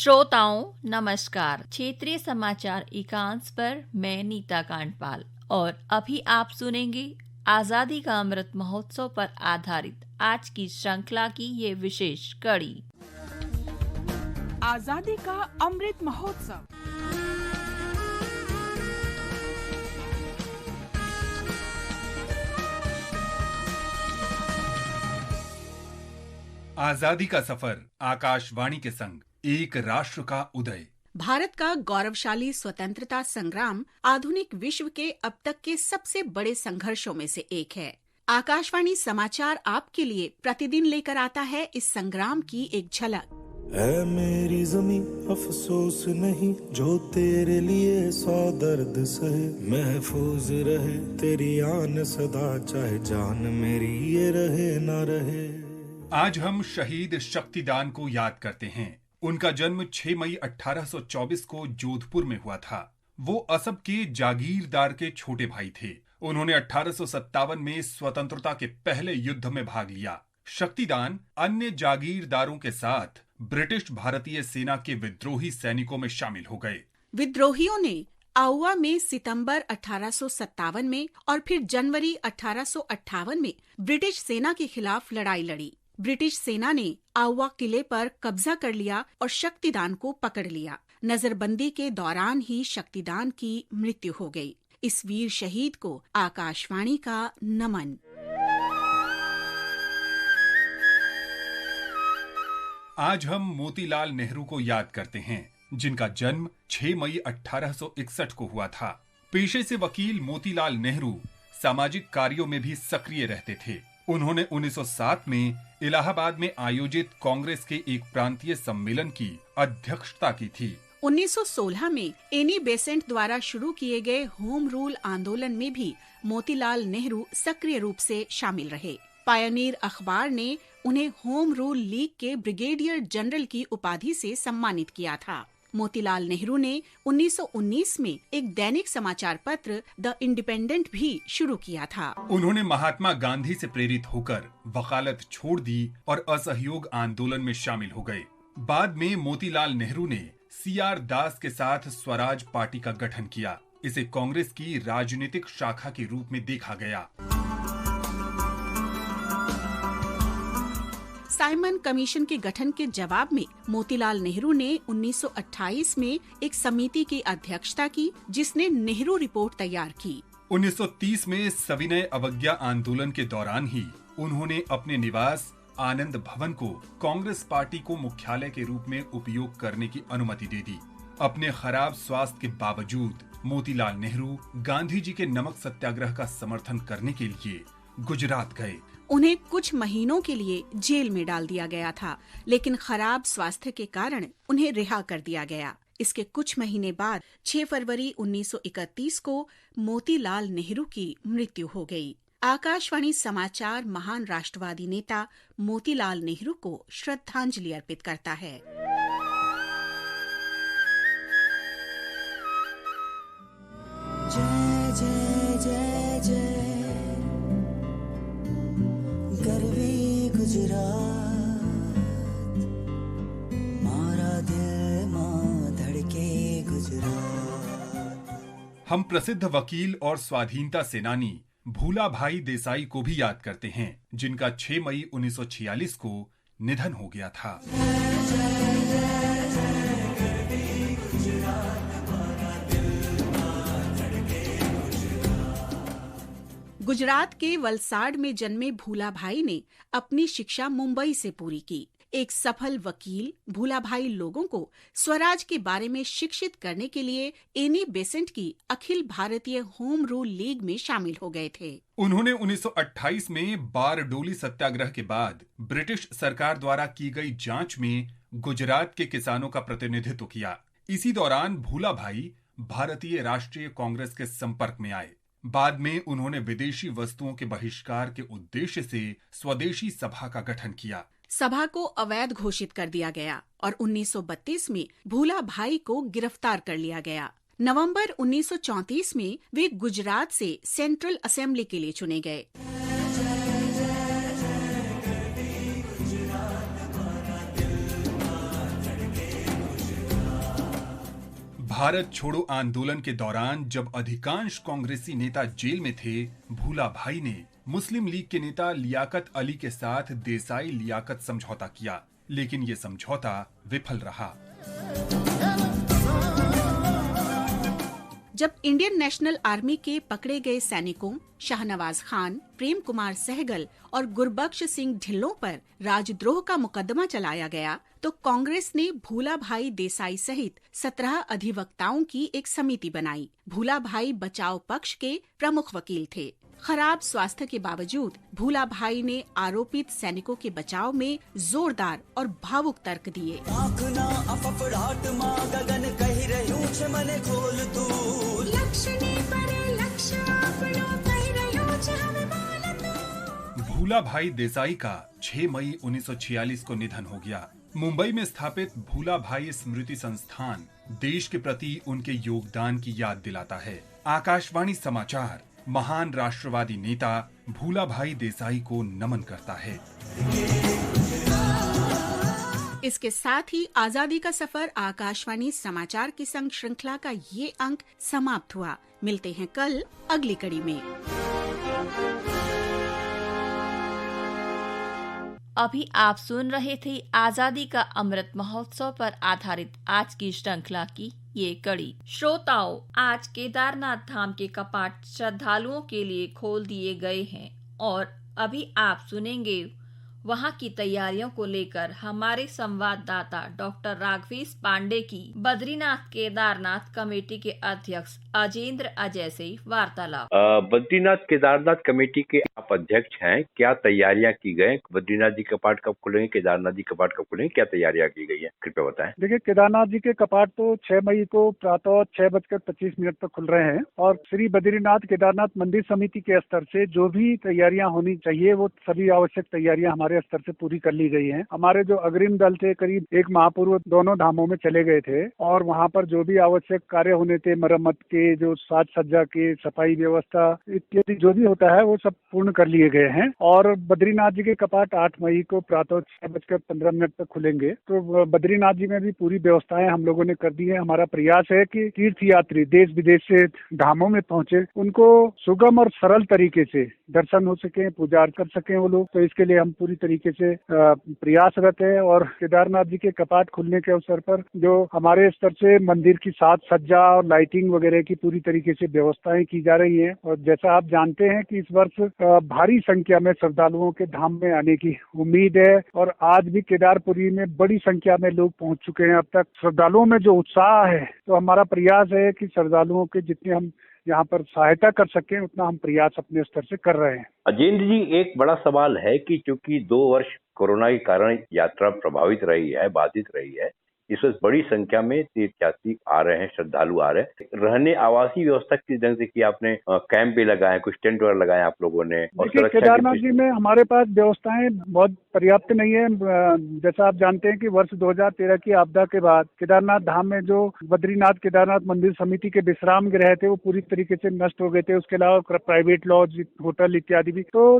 श्रोताओं नमस्कार। क्षेत्रीय समाचार एकांश पर मैं नीता कांडपाल और अभी आप सुनेंगे आजादी का अमृत महोत्सव पर आधारित आज की श्रृंखला की ये विशेष कड़ी। आजादी का अमृत महोत्सव। आजादी का सफर आकाशवाणी के संग एक राष्ट्र का उदय। भारत का गौरवशाली स्वतंत्रता संग्राम आधुनिक विश्व के अब तक के सबसे बड़े संघर्षों में से एक है। आकाशवाणी समाचार आपके लिए प्रतिदिन लेकर आता है इस संग्राम की एक झलक। ऐ मेरी ज़मीं अफसोस नहीं, जो तेरे लिए सौ दर्द सहे, महफूज रहे तेरी आन सदा, चाहे जान मेरी ये रहे ना रहे। आज हम शहीद शक्तिदान को याद करते हैं। उनका जन्म 6 मई 1824 को जोधपुर में हुआ था। वो असब के जागीरदार के छोटे भाई थे। उन्होंने 1857 में स्वतंत्रता के पहले युद्ध में भाग लिया। शक्तिदान अन्य जागीरदारों के साथ ब्रिटिश भारतीय सेना के विद्रोही सैनिकों में शामिल हो गए। विद्रोहियों ने आउवा में सितंबर 1857 में और फिर जनवरी 1858 में ब्रिटिश सेना के खिलाफ लड़ाई लड़ी। ब्रिटिश सेना ने आउवा किले पर कब्जा कर लिया और शक्तिदान को पकड़ लिया। नजरबंदी के दौरान ही शक्तिदान की मृत्यु हो गई। इस वीर शहीद को आकाशवाणी का नमन। आज हम मोतीलाल नेहरू को याद करते हैं, जिनका जन्म 6 मई 1861 को हुआ था। पेशे से वकील मोतीलाल नेहरू सामाजिक कार्यों में भी सक्रिय रहते थे। उन्होंने 1907 में इलाहाबाद में आयोजित कांग्रेस के एक प्रांतीय सम्मेलन की अध्यक्षता की थी। 1916 में एनी बेसेंट द्वारा शुरू किए गए होम रूल आंदोलन में भी मोतीलाल नेहरू सक्रिय रूप से शामिल रहे। पायनियर अखबार ने उन्हें होम रूल लीग के ब्रिगेडियर जनरल की उपाधि से सम्मानित किया था। मोतीलाल नेहरू ने 1919 में एक दैनिक समाचार पत्र द इंडिपेंडेंट भी शुरू किया था। उन्होंने महात्मा गांधी से प्रेरित होकर वकालत छोड़ दी और असहयोग आंदोलन में शामिल हो गए। बाद में मोतीलाल नेहरू ने CR दास के साथ स्वराज पार्टी का गठन किया। इसे कांग्रेस की राजनीतिक शाखा के रूप में देखा गया। साइमन कमीशन के गठन के जवाब में मोतीलाल नेहरू ने 1928 में एक समिति की अध्यक्षता की, जिसने नेहरू रिपोर्ट तैयार की। 1930 में सविनय अवज्ञा आंदोलन के दौरान ही उन्होंने अपने निवास आनंद भवन को कांग्रेस पार्टी को मुख्यालय के रूप में उपयोग करने की अनुमति दे दी। अपने खराब स्वास्थ्य के बावजूद मोतीलाल नेहरू गांधी जी के नमक सत्याग्रह का समर्थन करने के लिए गुजरात गए। उन्हें कुछ महीनों के लिए जेल में डाल दिया गया था, लेकिन खराब स्वास्थ्य के कारण उन्हें रिहा कर दिया गया। इसके कुछ महीने बाद 6 फरवरी 1931 को मोतीलाल नेहरू की मृत्यु हो गई। आकाशवाणी समाचार महान राष्ट्रवादी नेता मोतीलाल नेहरू को श्रद्धांजलि अर्पित करता है। जय जय जय जय गर्वी गुजरात, मारा दिल मां धड़के गुजरात। हम प्रसिद्ध वकील और स्वाधीनता सेनानी भूला भाई देसाई को भी याद करते हैं, जिनका 6 मई 1946 को निधन हो गया था। गुजरात के वलसाड में जन्मे भूलाभाई ने अपनी शिक्षा मुंबई से पूरी की। एक सफल वकील, भूलाभाई लोगों को स्वराज के बारे में शिक्षित करने के लिए एनी बेसेंट की Akhil Bharatiya home rule league में शामिल हो गए थे। उन्होंने 1928 में बारडोली सत्याग्रह के बाद ब्रिटिश सरकार द्वारा की गई जांच में गुजरात के किसानों का प्रतिनिधित्व किया। इसी दौरान भूलाभाई भारतीय राष्ट्रीय कांग्रेस के संपर्क में आए। बाद में उन्होंने विदेशी वस्तुओं के बहिष्कार के उद्देश्य से स्वदेशी सभा का गठन किया। सभा को अवैध घोषित कर दिया गया और 1932 में भूलाभाई को गिरफ्तार कर लिया गया। नवंबर 1934 में वे गुजरात से सेंट्रल असेंबली के लिए चुने गए। भारत छोड़ो आंदोलन के दौरान जब अधिकांश कांग्रेसी नेता जेल में थे, भूला भाई ने मुस्लिम लीग के नेता लियाकत अली के साथ देसाई लियाकत समझौता किया, लेकिन ये समझौता विफल रहा। जब इंडियन नेशनल आर्मी के पकड़े गए सैनिकों शाहनवाज खान, प्रेम कुमार सहगल और गुरबख्श सिंह ढिल्लों पर राजद्रोह का मुकदमा चलाया गया, तो कांग्रेस ने भूला भाई देसाई सहित 17 अधिवक्ताओं की एक समिति बनाई। भूला भाई बचाव पक्ष के प्रमुख वकील थे। खराब स्वास्थ्य के बावजूद भूला भाई ने आरोपित सैनिकों के बचाव में जोरदार और भावुक तर्क दिए। भूला भाई देसाई का 6 मई 1946 को निधन हो गया। मुंबई में स्थापित भूला भाई स्मृति संस्थान देश के प्रति उनके योगदान की याद दिलाता है। आकाशवाणी समाचार महान राष्ट्रवादी नेता भूला भाई देसाई को नमन करता है। इसके साथ ही आजादी का सफर आकाशवाणी समाचार की संग श्रृंखला का ये अंक समाप्त हुआ। मिलते हैं कल अगली कड़ी में। अभी आप सुन रहे थे आजादी का अमृत महोत्सव पर आधारित आज की श्रृंखला की ये कड़ी। श्रोताओं, आज केदारनाथ धाम के कपाट श्रद्धालुओं के लिए खोल दिए गए हैं और अभी आप सुनेंगे वहां की तैयारियों को लेकर हमारे संवाददाता डॉक्टर राघवेश पांडे की बद्रीनाथ केदारनाथ कमेटी के अध्यक्ष अजेंद्र अजय से वार्तालाप। बद्रीनाथ केदारनाथ कमेटी के आप अध्यक्ष हैं, क्या तैयारियां की गए? बद्रीनाथ जी कपाट कब खुलेंगे, केदारनाथ जी कपाट कब खुलेंगे, क्या तैयारियां की गई है, कृपया बताएं। देखिए, केदारनाथ जी के कपाट तो 6 मई को प्रातः 6:25 पर खुल रहे हैं और श्री बद्रीनाथ केदारनाथ मंदिर समिति के स्तर से जो भी तैयारियां होनी चाहिए वो सभी आवश्यक तैयारियां हमारे स्तर से पूरी कर ली गई हैं। हमारे जो अग्रिम दल थे, करीब 1 माह पूर्व दोनों धामों में चले गए थे और वहां पर जो भी आवश्यक कार्य होने थे, मरम्मत के, जो साज सज्जा के, सफाई व्यवस्था इत्यादि जो भी होता है वो सब पूर्ण कर लिए गए हैं। और बद्रीनाथ जी के कपाट 8 मई को प्रातः 6:15 पर खुलेंगे। तो बद्रीनाथ जी में भी पूरी व्यवस्थाएं हम लोगों ने कर दी है। हमारा प्रयास है कि तीर्थ यात्री देश विदेश से धामों में पहुंचे, उनको सुगम और सरल तरीके से दर्शन हो सके, पूजा कर सके वो लोग। तो इसके लिए हम पूरी तरीके से प्रयासरत है। और केदारनाथ जी के कपाट खुलने के अवसर पर जो हमारे स्तर से मंदिर की साज सज्जा और लाइटिंग वगैरह की पूरी तरीके से व्यवस्थाएं की जा रही हैं। और जैसा आप जानते हैं कि इस वर्ष भारी संख्या में श्रद्धालुओं के धाम में आने की उम्मीद है और आज भी केदारपुरी में बड़ी संख्या में लोग पहुंच चुके हैं। अब तक श्रद्धालुओं में जो उत्साह है, तो हमारा प्रयास है कि श्रद्धालुओं के जितने हम यहाँ पर सहायता कर सकें उतना हम प्रयास अपने स्तर से कर रहे हैं। अजेंद्र जी, एक बड़ा सवाल है कि चूंकि 2 वर्ष कोरोना के कारण यात्रा प्रभावित रही है, बाधित रही है, इस वक्त बड़ी संख्या में तीर्थयात्री आ रहे हैं, श्रद्धालु आ रहे हैं। रहने आवासीय व्यवस्था किस ढंग से की आपने? कैंप भी लगाए, कुछ टेंट वगैरह लगाए आप लोगों ने? और केदारनाथ जी में हमारे पास व्यवस्थाएं बहुत पर्याप्त नहीं है। जैसा आप जानते हैं कि वर्ष 2013 की आपदा के बाद केदारनाथ धाम में जो बद्रीनाथ केदारनाथ मंदिर समिति के विश्राम गृह थे वो पूरी तरीके से नष्ट हो गए थे। उसके अलावा प्राइवेट लॉज, होटल इत्यादि भी। तो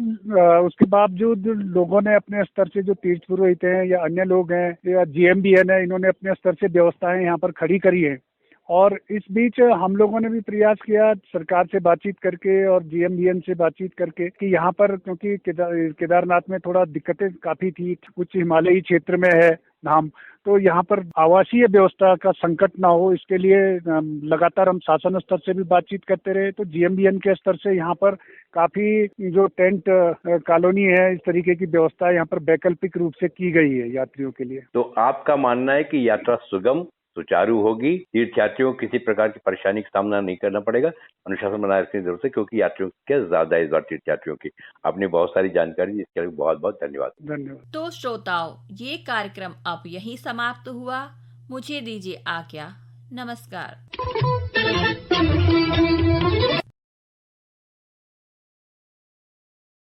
उसके बावजूद लोगों ने अपने स्तर से, जो तीर्थ पुरोहित हैं या अन्य लोग हैं या GMBN है, इन्होंने अपने स्तर से व्यवस्थाएं यहाँ पर खड़ी करी है। और इस बीच हम लोगों ने भी प्रयास किया सरकार से बातचीत करके और GMBN से बातचीत करके कि यहाँ पर, क्योंकि केदारनाथ में थोड़ा दिक्कतें काफी थी, उच्च हिमालयी क्षेत्र में है धाम, तो यहाँ पर आवासीय व्यवस्था का संकट ना हो, इसके लिए लगातार हम शासन स्तर से भी बातचीत करते रहे। तो GMBN के स्तर से यहाँ पर काफी जो टेंट कॉलोनी है, इस तरीके की व्यवस्था यहाँ पर वैकल्पिक रूप से की गई है यात्रियों के लिए। तो आपका मानना है कि यात्रा सुगम सुचारू होगी, तीर्थयात्रियों को किसी प्रकार की परेशानी का सामना नहीं करना पड़ेगा, अनुशासन बनाए रखने की जरूरत है, क्योंकि यात्रियों की क्या ज्यादा है इस बार तीर्थयात्रियों की। आपने बहुत सारी जानकारी दी, इसके लिए बहुत बहुत धन्यवाद। तो श्रोताओं, ये कार्यक्रम अब यहीं समाप्त हुआ। मुझे दीजिए आज्ञा। नमस्कार।